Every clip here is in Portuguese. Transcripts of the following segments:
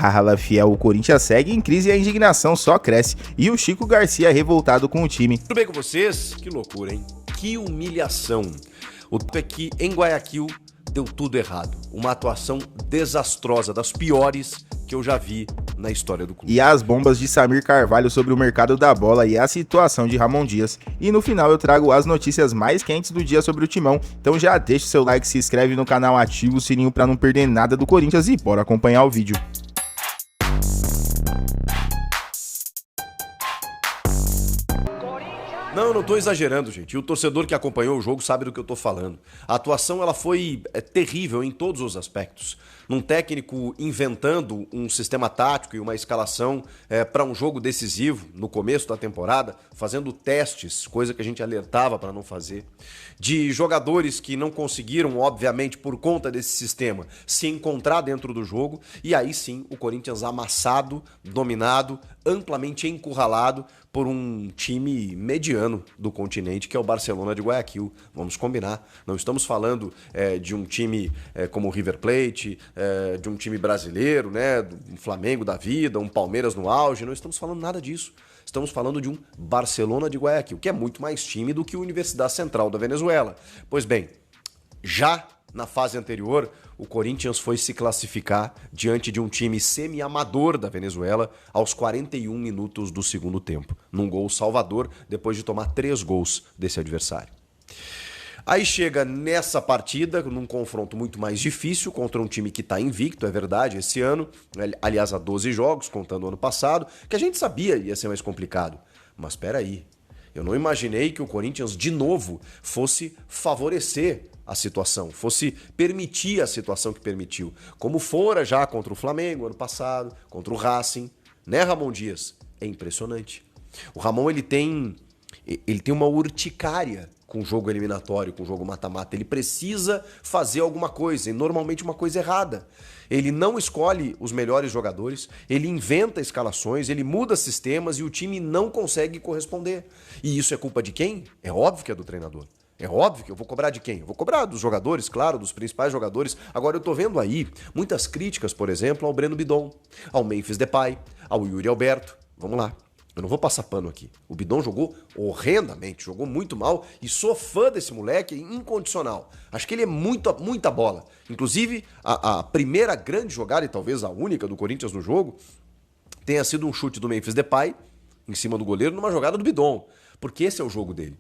A ala fiel, o Corinthians segue em crise e a indignação só cresce. E o Chico Garcia revoltado com o time. Tudo bem com vocês? Que loucura, hein? Que humilhação. O fato é que em Guayaquil deu tudo errado. Uma atuação desastrosa, das piores que eu já vi na história do clube. E as bombas de Samir Carvalho sobre o mercado da bola e a situação de Ramon Dias. E no final eu trago as notícias mais quentes do dia sobre o Timão. Então já deixa o seu like, se inscreve no canal, ativa o sininho para não perder nada do Corinthians e bora acompanhar o vídeo. Não tô exagerando, gente. E o torcedor que acompanhou o jogo sabe do que eu tô falando. A atuação ela foi terrível em todos os aspectos. Num técnico inventando um sistema tático e uma escalação para um jogo decisivo no começo da temporada, fazendo testes, coisa que a gente alertava para não fazer. De jogadores que não conseguiram, obviamente, por conta desse sistema, se encontrar dentro do jogo. E aí sim, o Corinthians amassado, dominado, amplamente encurralado por um time mediano do continente, que é o Barcelona de Guayaquil. Vamos combinar. Não estamos falando de um time como o River Plate, de um time brasileiro, né, um Flamengo da vida, um Palmeiras no auge. Não estamos falando nada disso. Estamos falando de um Barcelona de Guayaquil, que é muito mais time do que a Universidade Central da Venezuela. Pois bem, já na fase anterior, o Corinthians foi se classificar diante de um time semi-amador da Venezuela aos 41 minutos do segundo tempo, num gol salvador, depois de tomar 3 gols desse adversário. Aí chega nessa partida, num confronto muito mais difícil, contra um time que está invicto, é verdade, esse ano, aliás, há 12 jogos, contando o ano passado, que a gente sabia ia ser mais complicado. Mas espera aí, eu não imaginei que o Corinthians, de novo, fosse favorecer a situação, fosse permitir a situação que permitiu, como fora já contra o Flamengo ano passado, contra o Racing, né, Ramon Dias? É impressionante. O Ramon, ele tem uma urticária com o jogo eliminatório, com o jogo mata-mata. Ele precisa fazer alguma coisa, e normalmente uma coisa errada. Ele não escolhe os melhores jogadores, ele inventa escalações, ele muda sistemas e o time não consegue corresponder. E isso é culpa de quem? É óbvio que é do treinador. É óbvio que eu vou cobrar de quem? Eu vou cobrar dos jogadores, claro, dos principais jogadores. Agora eu tô vendo aí muitas críticas, por exemplo, ao Breno Bidon, ao Memphis Depay, ao Yuri Alberto. Vamos lá. Eu não vou passar pano aqui. O Bidon jogou horrendamente, jogou muito mal e sou fã desse moleque incondicional. Acho que ele é muita bola. Inclusive, a primeira grande jogada, e talvez a única do Corinthians no jogo, tenha sido um chute do Memphis Depay em cima do goleiro numa jogada do Bidon. Porque esse é o jogo dele.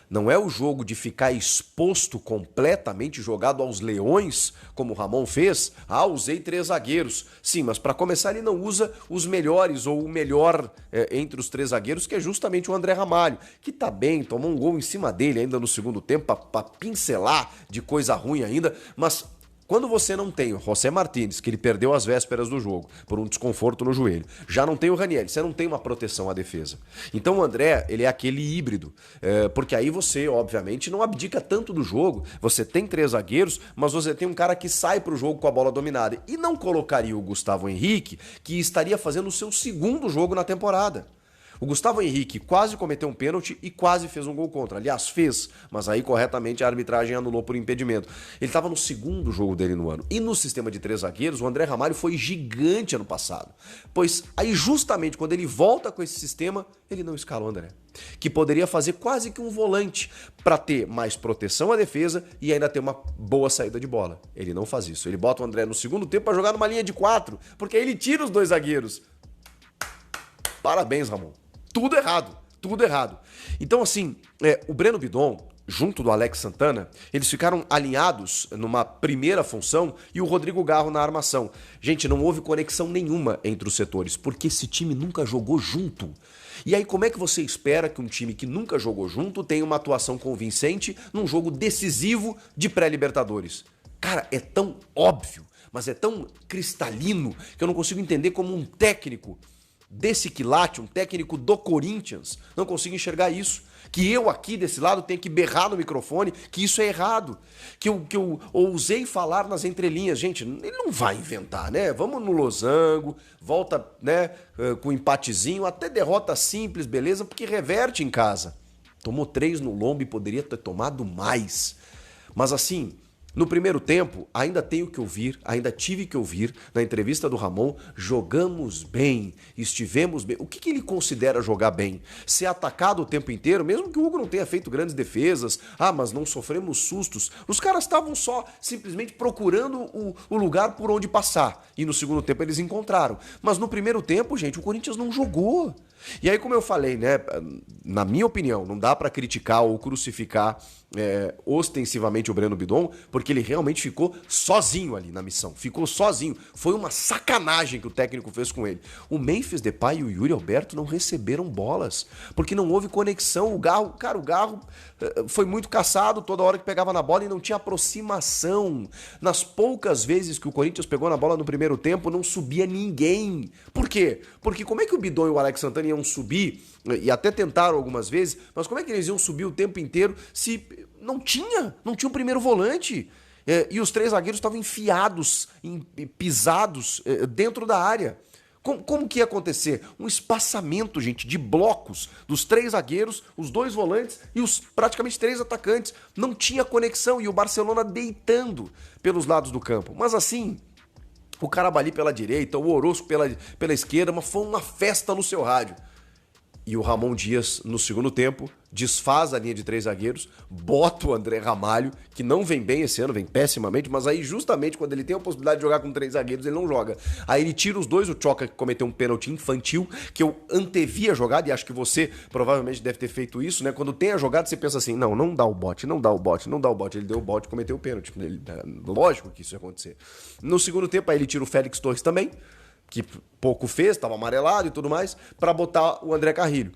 Não é o jogo de ficar exposto completamente, jogado aos leões, como o Ramon fez. Usei 3 zagueiros. Sim, mas para começar ele não usa os melhores ou o melhor entre os 3 zagueiros, que é justamente o André Ramalho, que tá bem, tomou um gol em cima dele ainda no segundo tempo, para pincelar de coisa ruim ainda, mas quando você não tem o José Martínez, que ele perdeu as vésperas do jogo por um desconforto no joelho, já não tem o Ranieri, você não tem uma proteção à defesa. Então o André, ele é aquele híbrido, porque aí você, obviamente, não abdica tanto do jogo, você tem 3 zagueiros, mas você tem um cara que sai pro jogo com a bola dominada e não colocaria o Gustavo Henrique, que estaria fazendo o seu segundo jogo na temporada. O Gustavo Henrique quase cometeu um pênalti e quase fez um gol contra. Aliás, fez, mas aí corretamente a arbitragem anulou por impedimento. Ele estava no segundo jogo dele no ano. E no sistema de 3 zagueiros, o André Ramalho foi gigante ano passado. Pois aí justamente quando ele volta com esse sistema, ele não escala o André. Que poderia fazer quase que um volante para ter mais proteção à defesa e ainda ter uma boa saída de bola. Ele não faz isso. Ele bota o André no segundo tempo para jogar numa linha de 4, porque aí ele tira os 2 zagueiros. Parabéns, Ramon. Tudo errado. Então, assim, o Breno Bidon, junto do Alex Santana, eles ficaram alinhados numa primeira função e o Rodrigo Garro na armação. Gente, não houve conexão nenhuma entre os setores, porque esse time nunca jogou junto. E aí, como é que você espera que um time que nunca jogou junto tenha uma atuação convincente num jogo decisivo de pré-Libertadores? Cara, é tão óbvio, mas é tão cristalino que eu não consigo entender como um técnico desse quilate, um técnico do Corinthians, não consigo enxergar isso. Que eu aqui desse lado tenho que berrar no microfone que isso é errado. Que eu ousei falar nas entrelinhas. Gente, ele não vai inventar, né? Vamos no losango, volta, né, com um empatezinho, até derrota simples, beleza? Porque reverte em casa. Tomou 3 no lombo e poderia ter tomado mais. Mas assim, No primeiro tempo, ainda tenho que ouvir, ainda tive que ouvir na entrevista do Ramon, jogamos bem, estivemos bem. O que ele considera jogar bem? Ser atacado o tempo inteiro, mesmo que o Hugo não tenha feito grandes defesas, mas não sofremos sustos. Os caras estavam só simplesmente procurando o lugar por onde passar. E no segundo tempo eles encontraram. Mas no primeiro tempo, gente, o Corinthians não jogou. E aí, como eu falei, né, na minha opinião, não dá pra criticar ou crucificar ostensivamente o Breno Bidon, porque ele realmente ficou sozinho ali na missão, ficou sozinho. Foi uma sacanagem que o técnico fez com ele. O Memphis Depay e o Yuri Alberto não receberam bolas, porque não houve conexão. O Garro foi muito caçado toda hora que pegava na bola e não tinha aproximação. Nas poucas vezes que o Corinthians pegou na bola no primeiro tempo, não subia ninguém. Por quê? Porque como é que o Bidon e o Alex Santana iam subir, e até tentaram algumas vezes, mas como é que eles iam subir o tempo inteiro se não tinha um primeiro volante? E os três zagueiros estavam enfiados, pisados dentro da área. Como que ia acontecer? Um espaçamento, gente, de blocos dos três zagueiros, os dois volantes e os praticamente três atacantes. Não tinha conexão e o Barcelona deitando pelos lados do campo. Mas assim, o Carabali pela direita, o Orozco pela esquerda, mas foi uma festa no seu rádio. E o Ramon Dias, no segundo tempo, desfaz a linha de três zagueiros, bota o André Ramalho, que não vem bem esse ano, vem pessimamente, mas aí justamente quando ele tem a possibilidade de jogar com três zagueiros, ele não joga. Aí ele tira os dois, o Choca, que cometeu um pênalti infantil, que eu antevia a jogada, e acho que você provavelmente deve ter feito isso, né? Quando tem a jogada, você pensa assim, não dá o bote, não dá o bote, não dá o bote. Ele deu o bote e cometeu o pênalti. Lógico que isso ia acontecer. No segundo tempo, aí ele tira o Félix Torres também, que pouco fez, estava amarelado e tudo mais, para botar o André Carrilho.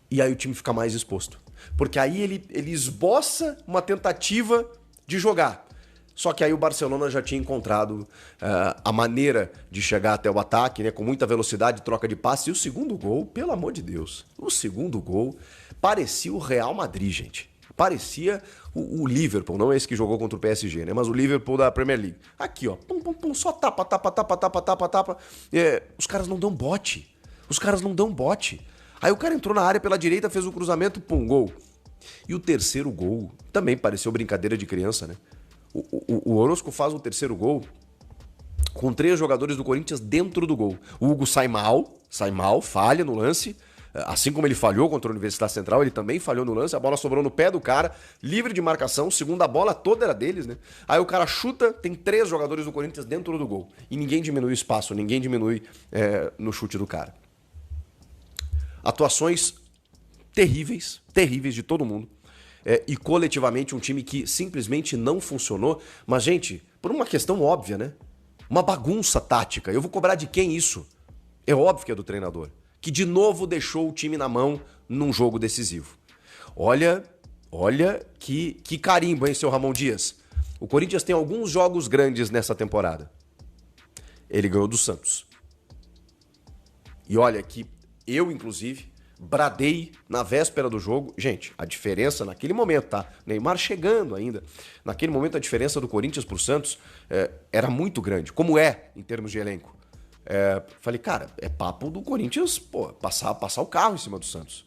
E aí o time fica mais exposto. Porque aí ele esboça uma tentativa de jogar. Só que aí o Barcelona já tinha encontrado a maneira de chegar até o ataque, né, com muita velocidade, troca de passe. E o segundo gol, pelo amor de Deus, o segundo gol parecia o Real Madrid, gente. Parecia o Liverpool, não é esse que jogou contra o PSG, né? Mas o Liverpool da Premier League. Aqui, ó, pum, pum, pum, só tapa. Os caras não dão bote. Aí o cara entrou na área pela direita, fez o cruzamento, pum, gol. E o terceiro gol também pareceu brincadeira de criança, né? O Orozco faz o terceiro gol com 3 jogadores do Corinthians dentro do gol. O Hugo sai mal, falha no lance. Assim como ele falhou contra a Universidade Central, ele também falhou no lance, a bola sobrou no pé do cara, livre de marcação, segunda bola toda era deles, né? Aí o cara chuta, tem 3 jogadores do Corinthians dentro do gol. E ninguém diminui o espaço, ninguém diminui no chute do cara. Atuações terríveis de todo mundo. E coletivamente um time que simplesmente não funcionou. Mas, gente, por uma questão óbvia, né? Uma bagunça tática. Eu vou cobrar de quem isso? É óbvio que é do treinador, que de novo deixou o time na mão num jogo decisivo. Olha que carimbo, hein, seu Ramon Dias? O Corinthians tem alguns jogos grandes nessa temporada. Ele ganhou do Santos. E olha que eu, inclusive, bradei na véspera do jogo. Gente, a diferença naquele momento, tá? Neymar chegando ainda. Naquele momento a diferença do Corinthians pro Santos era muito grande, como é em termos de elenco. Falei, cara, é papo do Corinthians, passar o carro em cima do Santos.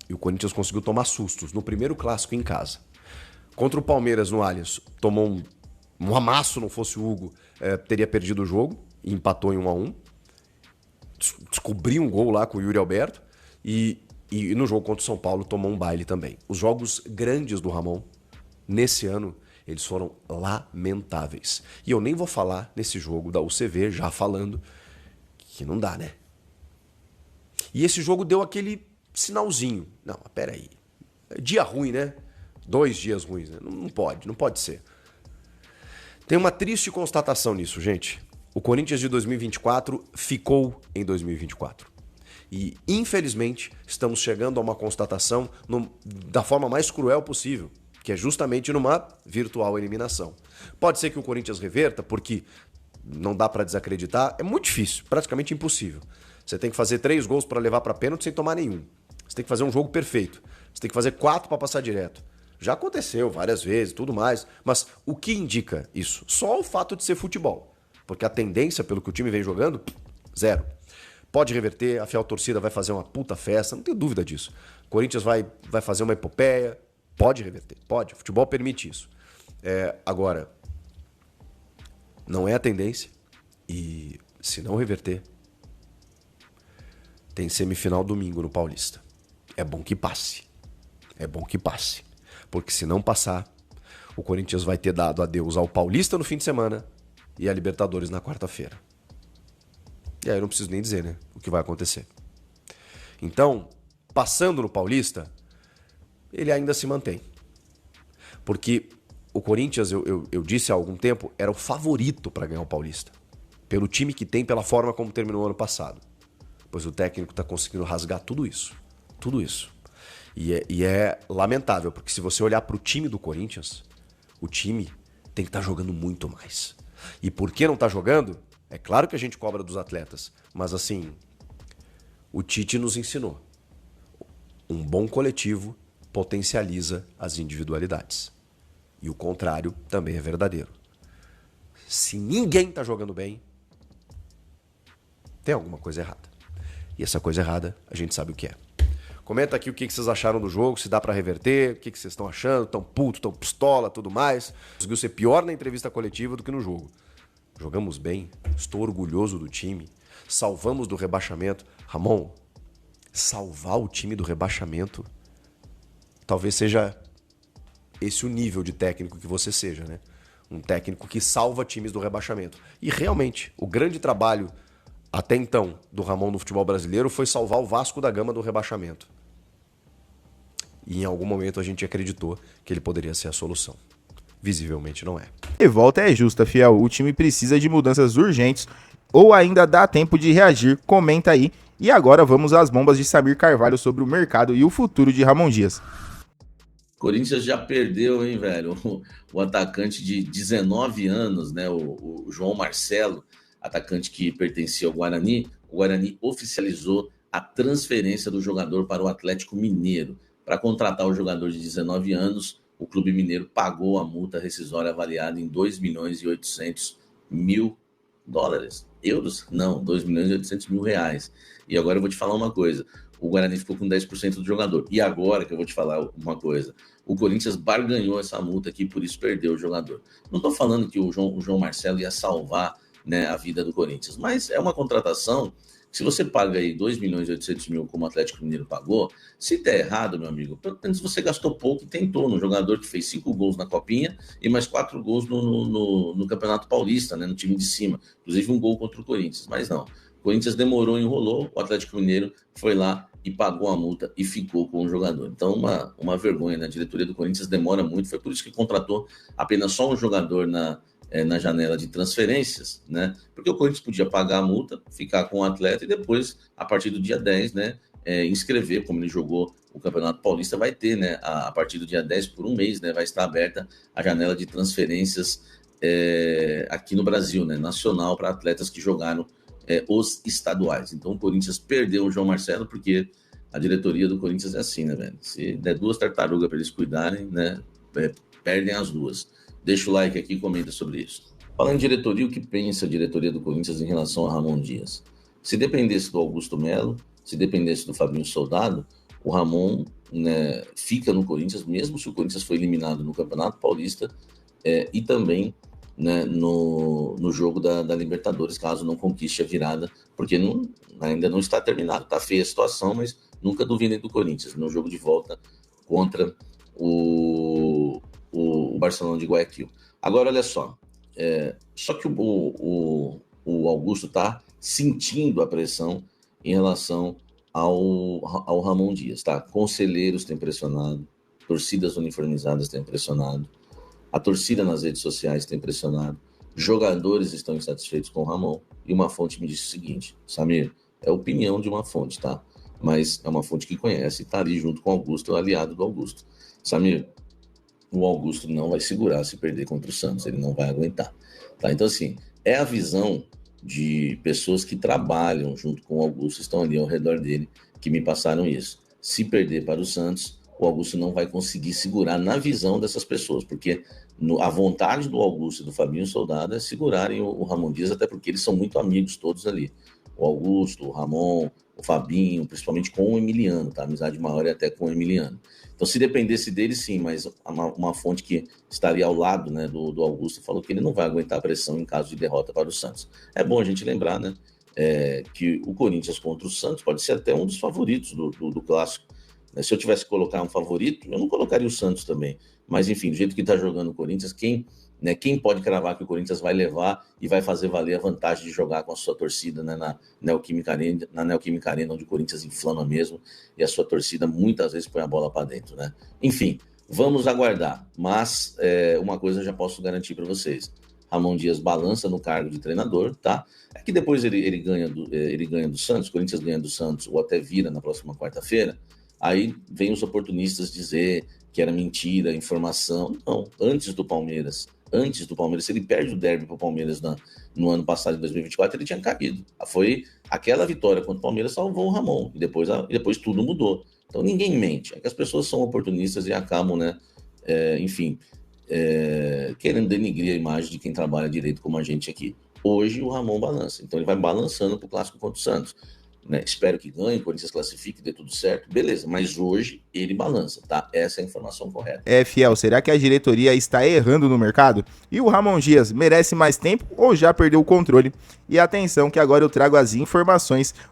E o Corinthians conseguiu tomar sustos no primeiro clássico em casa. Contra o Palmeiras no Allianz, tomou um amasso, não fosse o Hugo, teria perdido o jogo e empatou em 1-1. Descobriu um gol lá com o Yuri Alberto e no jogo contra o São Paulo tomou um baile também. Os jogos grandes do Ramon, nesse ano, eles foram lamentáveis. E eu nem vou falar nesse jogo da UCV, já falando que não dá, né? E esse jogo deu aquele sinalzinho. Não, peraí. Dia ruim, né? 2 dias ruins, né? Não pode ser. Tem uma triste constatação nisso, gente. O Corinthians de 2024 ficou em 2024. E, infelizmente, estamos chegando a uma constatação da forma mais cruel possível, que é justamente numa virtual eliminação. Pode ser que o Corinthians reverta, porque não dá para desacreditar, é muito difícil, praticamente impossível. Você tem que fazer 3 gols para levar para pênalti sem tomar nenhum. Você tem que fazer um jogo perfeito. Você tem que fazer 4 para passar direto. Já aconteceu várias vezes, tudo mais, mas o que indica isso? Só o fato de ser futebol. Porque a tendência, pelo que o time vem jogando, 0. Pode reverter, a fiel torcida vai fazer uma puta festa, não tenho dúvida disso. O Corinthians vai fazer uma epopeia, Pode reverter, pode. O futebol permite isso. Agora, não é a tendência. E se não reverter, tem semifinal domingo no Paulista. É bom que passe. É bom que passe. Porque se não passar, o Corinthians vai ter dado adeus ao Paulista no fim de semana e a Libertadores na quarta-feira. E aí eu não preciso nem dizer, né? O que vai acontecer. Então, passando no Paulista, ele ainda se mantém. Porque o Corinthians, eu disse há algum tempo, era o favorito para ganhar o Paulista. Pelo time que tem, pela forma como terminou o ano passado. Pois o técnico está conseguindo rasgar tudo isso. Tudo isso. E é lamentável, porque se você olhar para o time do Corinthians, o time tem que estar jogando muito mais. E por que não está jogando? É claro que a gente cobra dos atletas, mas assim, o Tite nos ensinou. Um bom coletivo potencializa as individualidades. E o contrário também é verdadeiro. Se ninguém está jogando bem, tem alguma coisa errada. E essa coisa errada, a gente sabe o que é. Comenta aqui o que vocês acharam do jogo, se dá pra reverter, o que vocês estão achando, tão puto, tão pistola, tudo mais. Conseguiu ser pior na entrevista coletiva do que no jogo. Jogamos bem, estou orgulhoso do time, salvamos do rebaixamento. Ramon, salvar o time do rebaixamento talvez seja esse o nível de técnico que você seja, né? Um técnico que salva times do rebaixamento. E realmente, o grande trabalho até então do Ramon no futebol brasileiro foi salvar o Vasco da Gama do rebaixamento. E em algum momento a gente acreditou que ele poderia ser a solução. Visivelmente não é. E volta é justa, fiel. O time precisa de mudanças urgentes ou ainda dá tempo de reagir? Comenta aí. E agora vamos às bombas de Samir Carvalho sobre o mercado e o futuro de Ramon Dias. Corinthians já perdeu, hein, velho? O atacante de 19 anos, né? O João Marcelo, atacante que pertencia ao Guarani. O Guarani oficializou a transferência do jogador para o Atlético Mineiro. Para contratar o jogador de 19 anos, o Clube Mineiro pagou a multa rescisória avaliada em 2 milhões e 800 mil dólares. Euros? Não, 2 milhões e 800 mil reais. E agora eu vou te falar uma coisa. O Guarani ficou com 10% do jogador. E agora que eu vou te falar uma coisa. O Corinthians barganhou essa multa aqui, por isso perdeu o jogador. Não estou falando que o João Marcelo ia salvar, né, a vida do Corinthians, mas é uma contratação. Se você paga aí 2 milhões e 800 mil como o Atlético Mineiro pagou, se der errado, meu amigo, pelo menos você gastou pouco e tentou no jogador que fez 5 gols na Copinha e mais 4 gols no Campeonato Paulista, né, no time de cima. Inclusive um gol contra o Corinthians, mas não. O Corinthians demorou, enrolou, o Atlético Mineiro foi lá e pagou a multa e ficou com o jogador. Então, uma vergonha, né? A diretoria do Corinthians demora muito, foi por isso que contratou apenas só um jogador na janela de transferências, né? Porque o Corinthians podia pagar a multa, ficar com o atleta e depois, a partir do dia 10, né, inscrever, como ele jogou o Campeonato Paulista, vai ter, né, a partir do dia 10 por um mês, né, vai estar aberta a janela de transferências aqui no Brasil, né, nacional, para atletas que jogaram os estaduais. Então o Corinthians perdeu o João Marcelo porque a diretoria do Corinthians é assim, né, velho? Se der 2 tartarugas para eles cuidarem, né, perdem as 2. Deixa o like aqui e comenta sobre isso. Falando em diretoria, o que pensa a diretoria do Corinthians em relação a Ramon Dias? Se dependesse do Augusto Melo, se dependesse do Fabinho Soldado, o Ramon, né, fica no Corinthians, mesmo se o Corinthians foi eliminado no Campeonato Paulista e também, né, no jogo da Libertadores, caso não conquiste a virada, porque ainda não está terminado. Está feia a situação, mas nunca duvidem do Corinthians no jogo de volta contra o Barcelona de Guayaquil. Agora, olha só, só que o Augusto está sentindo a pressão em relação ao Ramon Dias, tá? Conselheiros têm pressionado, torcidas uniformizadas têm pressionado, a torcida nas redes sociais tem pressionado, jogadores estão insatisfeitos com o Ramon, e uma fonte me disse o seguinte: Samir, é a opinião de uma fonte, tá? Mas é uma fonte que conhece e tá ali junto com o Augusto, aliado do Augusto. Samir, o Augusto não vai segurar se perder contra o Santos, ele não vai aguentar, tá? Então, assim, é a visão de pessoas que trabalham junto com o Augusto, estão ali ao redor dele, que me passaram isso. Se perder para o Santos, o Augusto não vai conseguir segurar na visão dessas pessoas, porque a vontade do Augusto e do Fabinho Soldado é segurarem o Ramon Dias, até porque eles são muito amigos todos ali. O Augusto, o Ramon, o Fabinho, principalmente com o Emiliano, tá? A amizade maior é até com o Emiliano. Então, se dependesse dele, sim, mas uma fonte que estaria ao lado, né, do Augusto falou que ele não vai aguentar a pressão em caso de derrota para o Santos. É bom a gente lembrar, né, que o Corinthians contra o Santos pode ser até um dos favoritos do clássico. Se eu tivesse que colocar um favorito, eu não colocaria o Santos também. Mas, enfim, do jeito que está jogando o Corinthians, quem pode cravar que o Corinthians vai levar e vai fazer valer a vantagem de jogar com a sua torcida, né, na Neoquímica Arena, onde o Corinthians inflama mesmo, e a sua torcida muitas vezes põe a bola para dentro, né? Enfim, vamos aguardar. Mas uma coisa eu já posso garantir para vocês. Ramon Dias balança no cargo de treinador, tá? É que depois ele ganha do Santos, o Corinthians ganha do Santos, ou até vira na próxima quarta-feira. Aí vem os oportunistas dizer que era mentira, informação. Não, antes do Palmeiras, se ele perde o derby para o Palmeiras no ano passado, em 2024, ele tinha caído. Foi aquela vitória contra o Palmeiras salvou o Ramon, e depois tudo mudou. Então ninguém mente, é que as pessoas são oportunistas e acabam, né, querendo denigrir a imagem de quem trabalha direito como a gente aqui. Hoje o Ramon balança, então ele vai balançando para o clássico contra o Santos. Né? Espero que ganhe, o Corinthians classifique, dê tudo certo, beleza, mas hoje ele balança, tá? Essa é a informação correta. Fiel, será que a diretoria está errando no mercado? E o Ramon Dias merece mais tempo ou já perdeu o controle? E atenção que agora eu trago as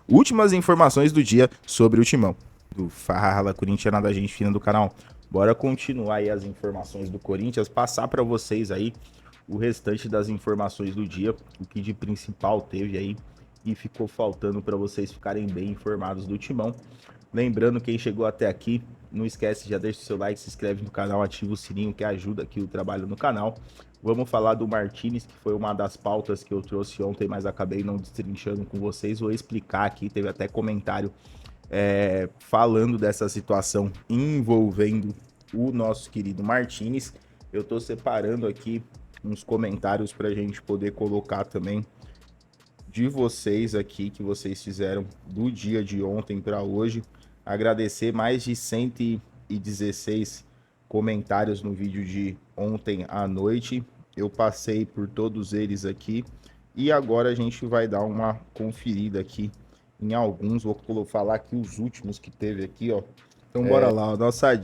últimas informações do dia sobre o Timão. Fala, corintiana da gente fina do canal. Bora continuar aí as informações do Corinthians, passar para vocês aí o restante das informações do dia, o que de principal teve aí e ficou faltando para vocês ficarem bem informados do Timão. Lembrando, quem chegou até aqui, não esquece, já deixa o seu like, se inscreve no canal, ativa o sininho que ajuda aqui o trabalho no canal. Vamos falar do Martinez, que foi uma das pautas que eu trouxe ontem, mas acabei não destrinchando com vocês. Vou explicar aqui, teve até comentário falando dessa situação envolvendo o nosso querido Martinez. Eu tô separando aqui uns comentários para a gente poder colocar também de vocês aqui, que vocês fizeram do dia de ontem para hoje. Agradecer mais de 116 comentários no vídeo de ontem à noite. Eu passei por todos eles aqui e agora a gente vai dar uma conferida aqui em alguns. Vou falar aqui os últimos que teve aqui, ó. Então bora lá, nossa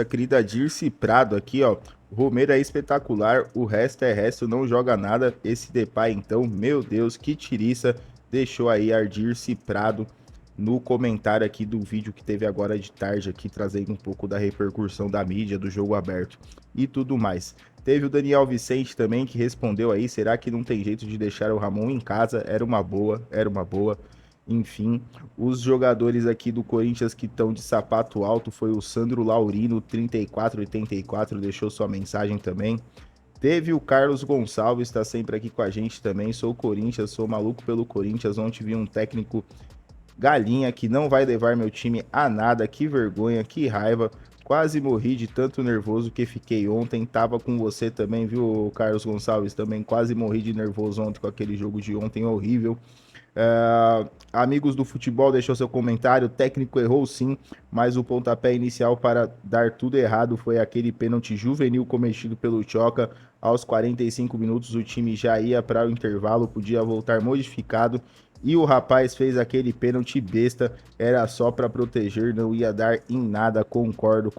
querida Dirce Prado aqui, ó. Romero é espetacular, o resto é resto, não joga nada. Esse Depay, então, meu Deus, que tiriça. Deixou aí a Dirce Prado no comentário aqui do vídeo que teve agora de tarde aqui, trazendo um pouco da repercussão da mídia, do jogo aberto e tudo mais. Teve o Daniel Vicente também que respondeu aí, será que não tem jeito de deixar o Ramon em casa? Era uma boa. Enfim, os jogadores aqui do Corinthians que estão de sapato alto foi o Sandro Laurino, 3484, deixou sua mensagem também. Teve o Carlos Gonçalves, está sempre aqui com a gente também. Sou Corinthians, sou maluco pelo Corinthians. Ontem vi um técnico galinha que não vai levar meu time a nada. Que vergonha, que raiva. Quase morri de tanto nervoso que fiquei ontem. Tava com você também, viu, Carlos Gonçalves? Também quase morri de nervoso ontem com aquele jogo de ontem horrível. Amigos do futebol, deixou seu comentário. O técnico errou sim, mas o pontapé inicial para dar tudo errado foi aquele pênalti juvenil cometido pelo Tchoca. Aos 45 minutos o time já ia para o intervalo, podia voltar modificado e o rapaz fez aquele pênalti besta, era só para proteger, não ia dar em nada. Concordo,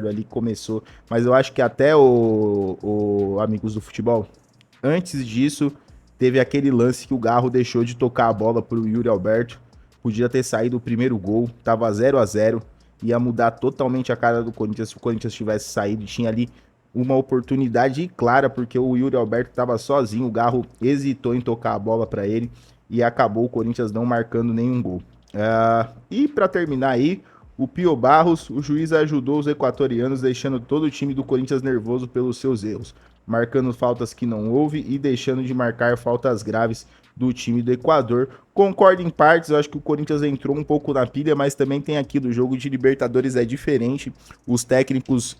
ali começou, mas eu acho que até o amigos do futebol, antes disso teve aquele lance que o Garro deixou de tocar a bola pro Yuri Alberto. Podia ter saído o primeiro gol, tava 0-0, ia mudar totalmente a cara do Corinthians se o Corinthians tivesse saído. Tinha ali uma oportunidade clara, porque o Yuri Alberto tava sozinho, o Garro hesitou em tocar a bola para ele e acabou o Corinthians não marcando nenhum gol. E para terminar aí, o Pio Barros, o juiz ajudou os equatorianos, deixando todo o time do Corinthians nervoso pelos seus erros, marcando faltas que não houve e deixando de marcar faltas graves do time do Equador. Concordo em partes, eu acho que o Corinthians entrou um pouco na pilha, mas também tem aqui do jogo de Libertadores é diferente. Os técnicos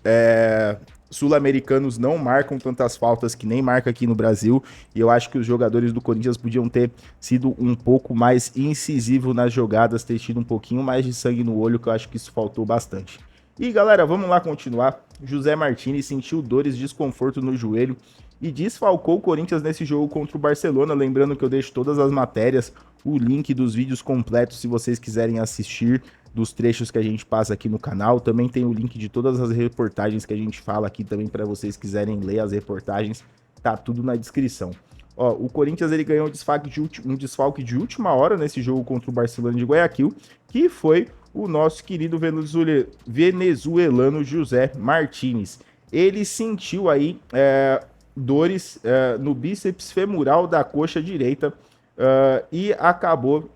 sul-americanos não marcam tantas faltas que nem marca aqui no Brasil, e eu acho que os jogadores do Corinthians podiam ter sido um pouco mais incisivos nas jogadas, ter tido um pouquinho mais de sangue no olho, que eu acho que isso faltou bastante. E galera, vamos lá continuar. José Martinez sentiu dores de desconforto no joelho e desfalcou o Corinthians nesse jogo contra o Barcelona. Lembrando que eu deixo todas as matérias, o link dos vídeos completos se vocês quiserem assistir, dos trechos que a gente passa aqui no canal. Também tem o link de todas as reportagens que a gente fala aqui também para vocês quiserem ler as reportagens. Tá tudo na descrição. Ó, o Corinthians ele ganhou um desfalque de última hora nesse jogo contra o Barcelona de Guayaquil, que foi o nosso querido venezuelano José Martínez. Ele sentiu aí dores no bíceps femoral da coxa direita e acabou...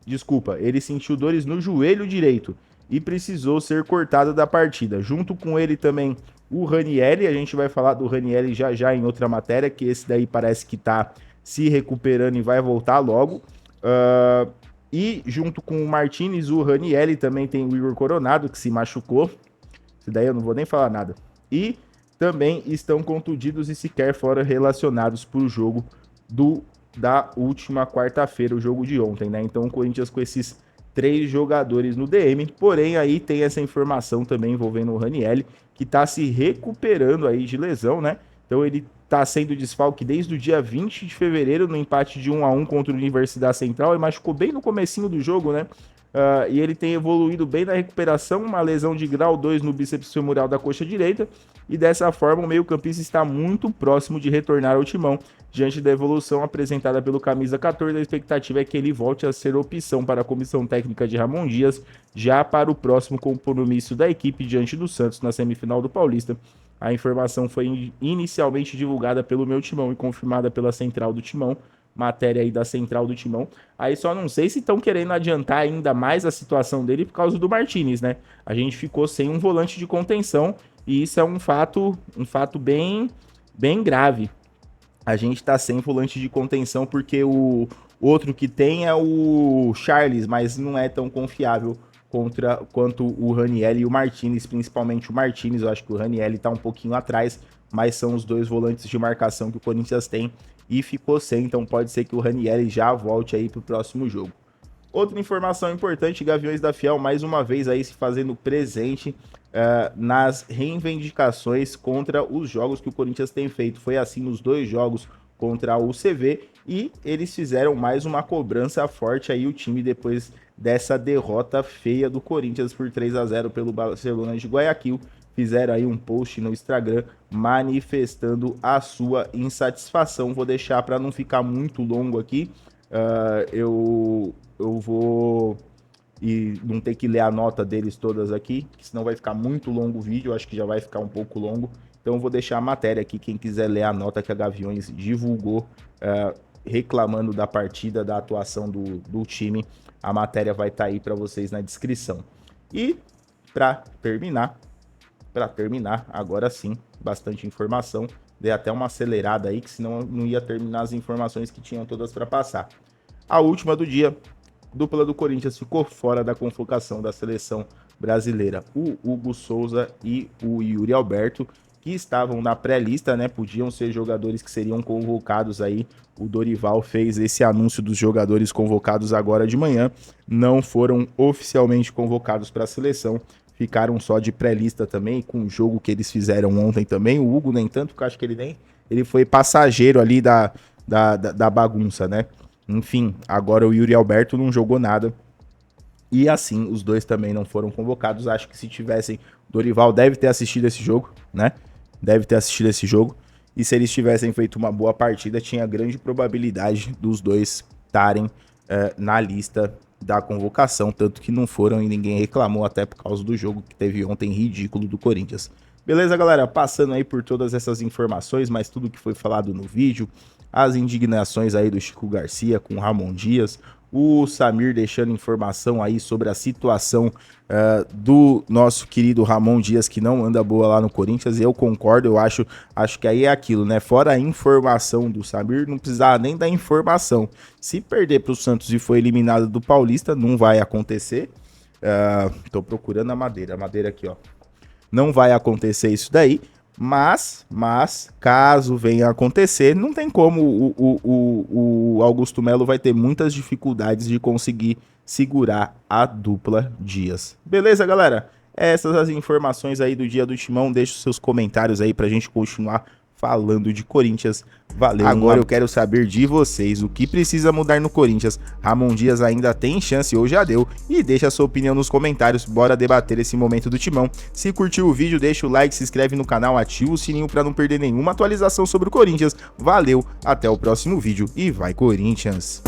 Desculpa, ele sentiu dores no joelho direito e precisou ser cortado da partida. Junto com ele também o Ranieri, a gente vai falar do Ranieri já já em outra matéria, que esse daí parece que tá se recuperando e vai voltar logo. E junto com o Martínez, o Ranieri, também tem o Igor Coronado, que se machucou. Esse daí eu não vou nem falar nada. E também estão contundidos e sequer foram relacionados para o jogo da última quarta-feira, o jogo de ontem, né? Então o Corinthians com esses 3 jogadores no DM, porém aí tem essa informação também envolvendo o Ranieri, que tá se recuperando aí de lesão, né? Então ele tá sendo desfalque desde o dia 20 de fevereiro no empate de 1-1 contra a Universidade Central e machucou bem no comecinho do jogo, né? E ele tem evoluído bem na recuperação, uma lesão de grau 2 no bíceps femoral da coxa direita, e dessa forma o meio-campista está muito próximo de retornar ao timão. Diante da evolução apresentada pelo camisa 14, a expectativa é que ele volte a ser opção para a comissão técnica de Ramon Dias, já para o próximo compromisso da equipe diante do Santos na semifinal do Paulista. A informação foi inicialmente divulgada pelo meu timão e confirmada pela central do timão, matéria aí da central do timão. Aí só não sei se estão querendo adiantar ainda mais a situação dele por causa do Martínez, né? A gente ficou sem um volante de contenção e isso é um fato bem quave. A gente tá sem volante de contenção porque o outro que tem é o Charles, mas não é tão confiável quanto o Ranieri e o Martínez, principalmente o Martínez. Eu acho que o Ranieri tá um pouquinho atrás, mas são os 2 volantes de marcação que o Corinthians tem e ficou sem, então pode ser que o Ranieri já volte aí pro próximo jogo. Outra informação importante, Gaviões da Fiel mais uma vez aí se fazendo presente nas reivindicações contra os jogos que o Corinthians tem feito. Foi assim nos 2 jogos contra o CV e eles fizeram mais uma cobrança forte aí o time depois dessa derrota feia do Corinthians por 3-0 pelo Barcelona de Guayaquil. Fizeram aí um post no Instagram manifestando a sua insatisfação. Vou deixar para não ficar muito longo aqui. Eu vou e não ter que ler a nota deles todas aqui, que senão vai ficar muito longo o vídeo, acho que já vai ficar um pouco longo. Então eu vou deixar a matéria aqui, quem quiser ler a nota que a Gaviões divulgou, reclamando da partida, da atuação do time, a matéria vai estar aí para vocês na descrição. E para terminar, agora sim, bastante informação, dei até uma acelerada aí, que senão eu não ia terminar as informações que tinham todas para passar. A última do dia, dupla do Corinthians ficou fora da convocação da seleção brasileira. O Hugo Souza e o Yuri Alberto, que estavam na pré-lista, né? Podiam ser jogadores que seriam convocados aí. O Dorival fez esse anúncio dos jogadores convocados agora de manhã. Não foram oficialmente convocados para a seleção. Ficaram só de pré-lista também, com o jogo que eles fizeram ontem também. O Hugo, nem tanto, porque eu acho que ele foi passageiro ali da bagunça, né? Enfim, agora o Yuri Alberto não jogou nada. E assim, os 2 também não foram convocados. Acho que se tivessem... Dorival deve ter assistido esse jogo, né? Deve ter assistido esse jogo. E se eles tivessem feito uma boa partida, tinha grande probabilidade dos 2 estarem na lista da convocação. Tanto que não foram e ninguém reclamou, até por causa do jogo que teve ontem ridículo do Corinthians. Beleza, galera? Passando aí por todas essas informações, mas tudo que foi falado no vídeo, as indignações aí do Chico Garcia com o Ramon Dias, o Samir deixando informação aí sobre a situação do nosso querido Ramon Dias, que não anda boa lá no Corinthians, e eu concordo, eu acho que aí é aquilo, né? Fora a informação do Samir, não precisava nem da informação. Se perder para o Santos e for eliminado do Paulista, não vai acontecer. Tô procurando a madeira aqui, ó. Não vai acontecer isso daí, mas caso venha a acontecer, não tem como, o Augusto Melo vai ter muitas dificuldades de conseguir segurar a dupla Dias. Beleza, galera? Essas as informações aí do dia do Timão. Deixe os seus comentários aí pra gente continuar falando de Corinthians. Valeu. Agora eu quero saber de vocês, o que precisa mudar no Corinthians? Ramon Dias ainda tem chance ou já deu? E deixa a sua opinião nos comentários, bora debater esse momento do Timão. Se curtiu o vídeo, deixa o like, se inscreve no canal, ativa o sininho para não perder nenhuma atualização sobre o Corinthians. Valeu, até o próximo vídeo e vai Corinthians!